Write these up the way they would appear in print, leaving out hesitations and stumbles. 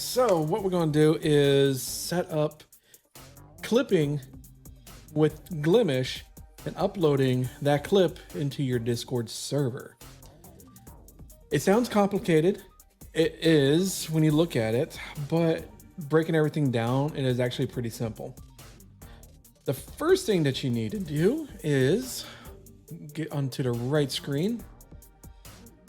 So what we're going to do is set up clipping with Glimesh and uploading that clip into your Discord server. It sounds complicated. It is when you look at it, but breaking everything down, it is actually pretty simple. The first thing that you need to do is get onto the right screen,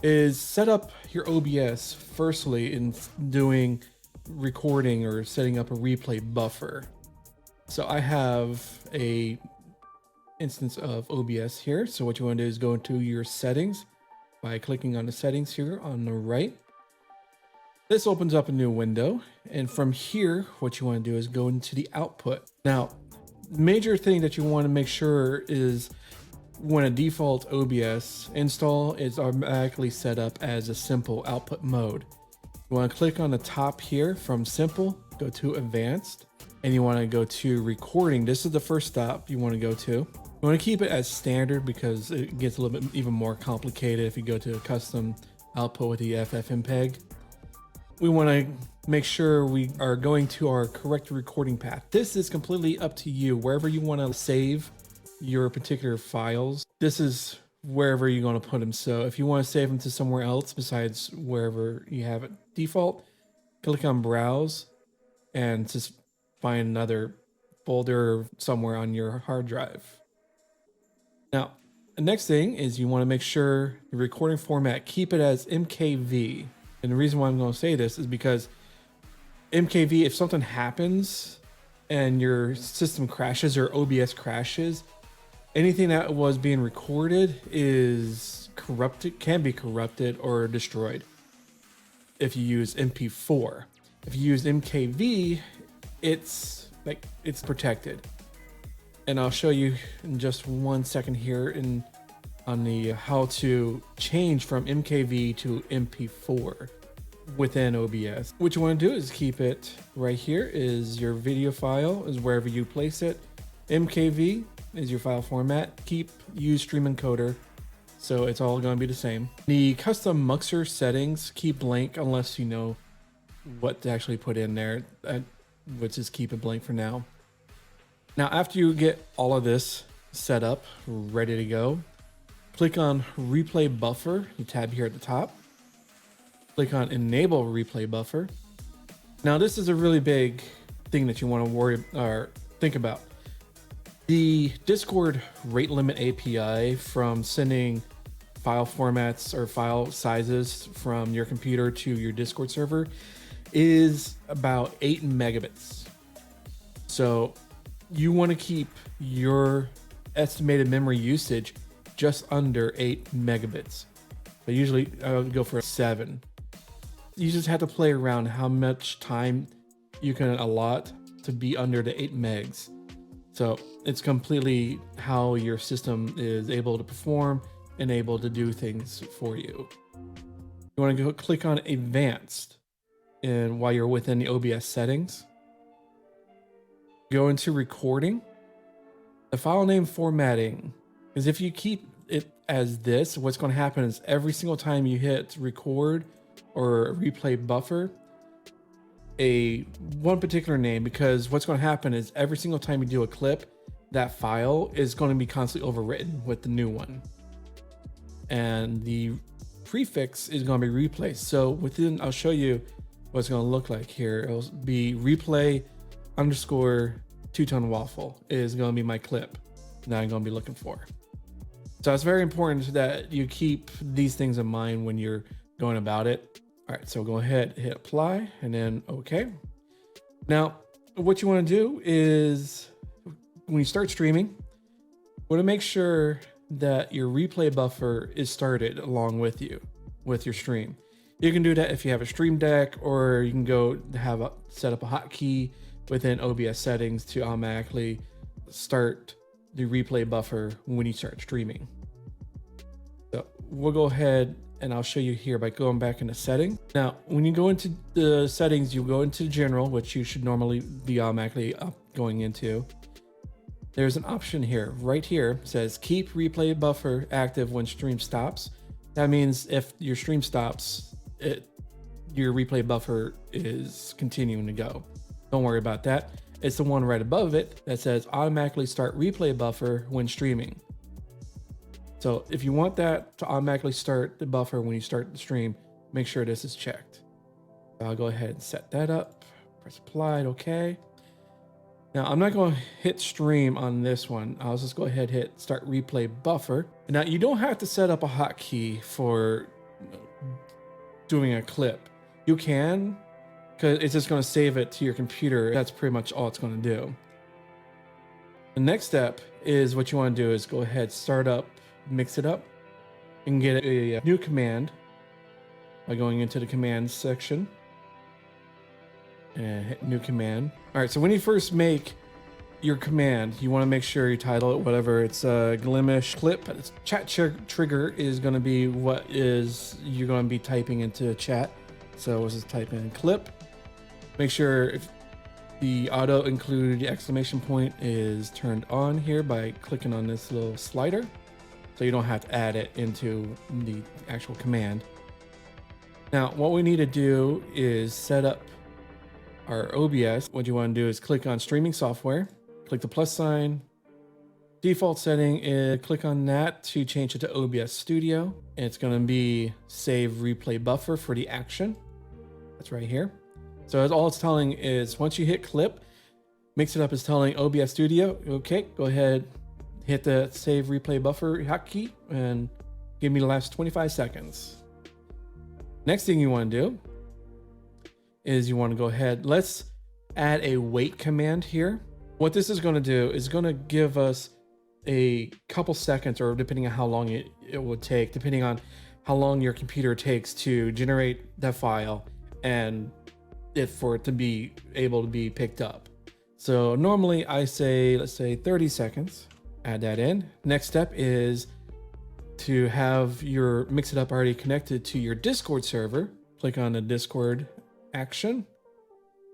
is set up your OBS firstly in doing recording or setting up a replay buffer. So I have a instance of OBS here. So what you want to do is go into your settings by clicking on the settings here on the right. This opens up a new window, and from here what you want to do is go into the output. Now, major thing that you want to make sure is when a default OBS install is automatically set up as a simple output mode. You want to click on the top here from simple, go to advanced, and you want to go to recording. This is the first stop you want to go to. You want to keep it as standard because it gets a little bit even more complicated if you go to a custom output with the FFmpeg. We want to make sure we are going to our correct recording path. This is completely up to you. Wherever you want to save your particular files, this is wherever you're going to put them. So if you want to save them to somewhere else besides wherever you have it default, click on browse and just find another folder somewhere on your hard drive. Now, the next thing is you want to make sure the recording format, keep it as MKV. And the reason why I'm going to say this is because MKV, if something happens and your system crashes or OBS crashes, anything that was being recorded is corrupted, can be corrupted or destroyed if you use MP4. If you use MKV, it's protected. And I'll show you in just 1 second here on the how to change from MKV to MP4 within OBS. What you want to do is keep it right here is your video file is wherever you place it. MKV is your file format. Use stream encoder, so it's all going to be the same. The custom muxer settings keep blank unless you know what to actually put in there. Let's just keep it blank for now. Now, after you get all of this set up, ready to go, click on replay buffer, you tab here at the top. Click on enable replay buffer. Now, this is a really big thing that you want to worry or think about. The Discord rate limit API from sending file formats or file sizes from your computer to your Discord server is about 8 megabits. So you want to keep your estimated memory usage just under 8 megabits. But usually I would go for 7. You just have to play around how much time you can allot to be under the 8 megs. So it's completely how your system is able to perform and able to do things for you. You want to go click on advanced, and while you're within the OBS settings, go into recording. The file name formatting is if you keep it as this, what's going to happen is every single time you hit record or replay buffer, one particular name, because what's going to happen is every single time you do a clip, that file is going to be constantly overwritten with the new one. And the prefix is going to be replaced. So within, I'll show you what it's going to look like here. It'll be replay underscore two-tone waffle is going to be my clip that I'm going to be looking for. So it's very important that you keep these things in mind when you're going about it. All right, so go ahead, hit apply, and then okay. Now, what you want to do is when you start streaming, you want to make sure that your replay buffer is started along with you, with your stream. You can do that if you have a stream deck, or you can go set up a hotkey within OBS settings to automatically start the replay buffer when you start streaming. So we'll go ahead and I'll show you here by going back into settings. Now, when you go into the settings, you go into general, which you should normally be automatically going into. There's an option here, right here, says keep replay buffer active when stream stops. That means if your stream stops, your replay buffer is continuing to go. Don't worry about that. It's the one right above it that says automatically start replay buffer when streaming. So if you want that to automatically start the buffer when you start the stream, make sure this is checked. I'll go ahead and set that up, press applied, okay. Now I'm not going to hit stream on this one. I'll just go ahead and hit start replay buffer. Now you don't have to set up a hotkey for doing a clip. You can, because it's just going to save it to your computer. That's pretty much all it's going to do. The next step is what you want to do is go ahead, start up MixItUp, and get a new command by going into the commands section and hit new command. All right, so when you first make your command, you want to make sure you title it whatever. It's a Glimesh clip. Its chat trigger is going to be what is you're going to be typing into chat. So let's just type in clip. Make sure if the auto include exclamation point is turned on here by clicking on this little slider, so you don't have to add it into the actual command. Now, what we need to do is set up our OBS. What you want to do is click on streaming software, click the plus sign. Default setting is click on that to change it to OBS Studio. And it's going to be save replay buffer for the action. That's right here. So all it's telling is once you hit clip, MixItUp is telling OBS Studio, okay, go ahead, hit the save replay buffer hotkey and give me the last 25 seconds. Next thing you want to do is you want to go ahead, let's add a wait command here. What this is going to do is going to give us a couple seconds, or depending on how long it would take, depending on how long your computer takes to generate that file and for it to be able to be picked up. So normally I say, let's say 30 seconds, add that in. Next step is to have your MixItUp already connected to your Discord server. Click on the Discord action.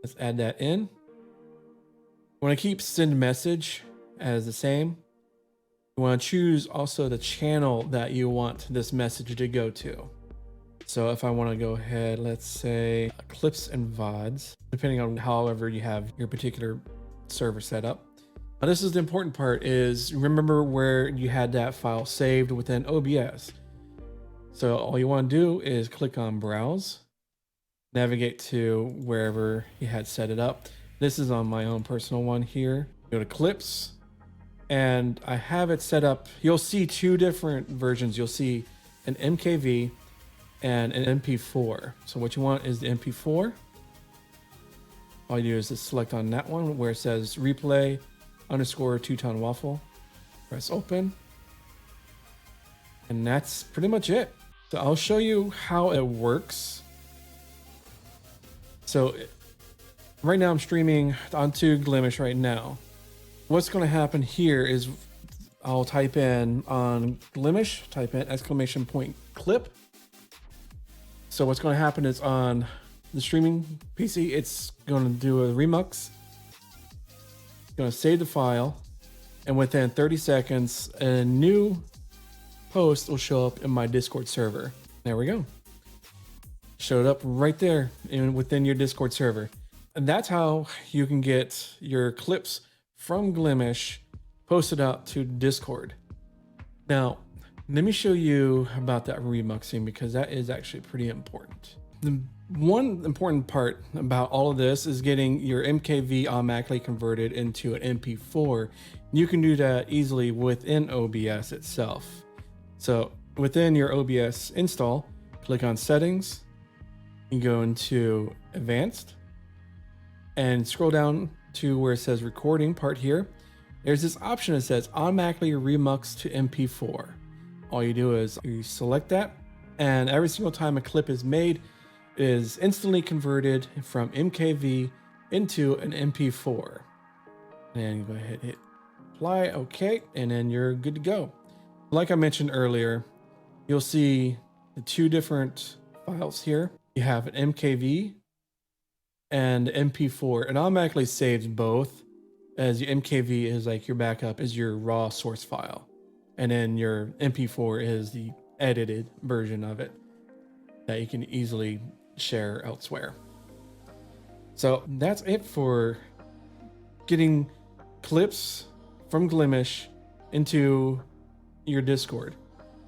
Let's add that in. You want to keep send message as the same. You want to choose also the channel that you want this message to go to. So if I want to go ahead, let's say clips and VODs, depending on however you have your particular server set up. Now this is the important part, is remember where you had that file saved within OBS. So all you want to do is click on browse, navigate to wherever you had set it up. This is on my own personal one here. Go to clips, and I have it set up. You'll see two different versions. You'll see an MKV and an MP4. So what you want is the MP4. All you do is just select on that one where it says replay _ two-tone waffle. Press open. And that's pretty much it. So I'll show you how it works. So right now I'm streaming onto Glimesh right now. What's going to happen here is I'll type in on Glimesh, type in exclamation point clip. So what's going to happen is on the streaming PC, it's going to do a remux. It's going to save the file, and within 30 seconds, a new post will show up in my Discord server. There we go. Showed up right there within your Discord server. And that's how you can get your clips from Glimesh posted out to Discord. Now, let me show you about that remuxing, because that is actually pretty important. The one important part about all of this is getting your MKV automatically converted into an MP4. You can do that easily within OBS itself. So within your OBS install, click on settings, you go into advanced and scroll down to where it says recording part here. There's this option that says automatically remux to MP4. All you do is you select that, and every single time a clip is made, is instantly converted from MKV into an MP4. And you go ahead and hit apply, okay, and then you're good to go. Like I mentioned earlier, you'll see the two different files here. You have an MKV and MP4. It automatically saves both, as your MKV is like your backup, is your raw source file. And then your MP4 is the edited version of it that you can easily share elsewhere. So that's it for getting clips from Glimesh into your Discord.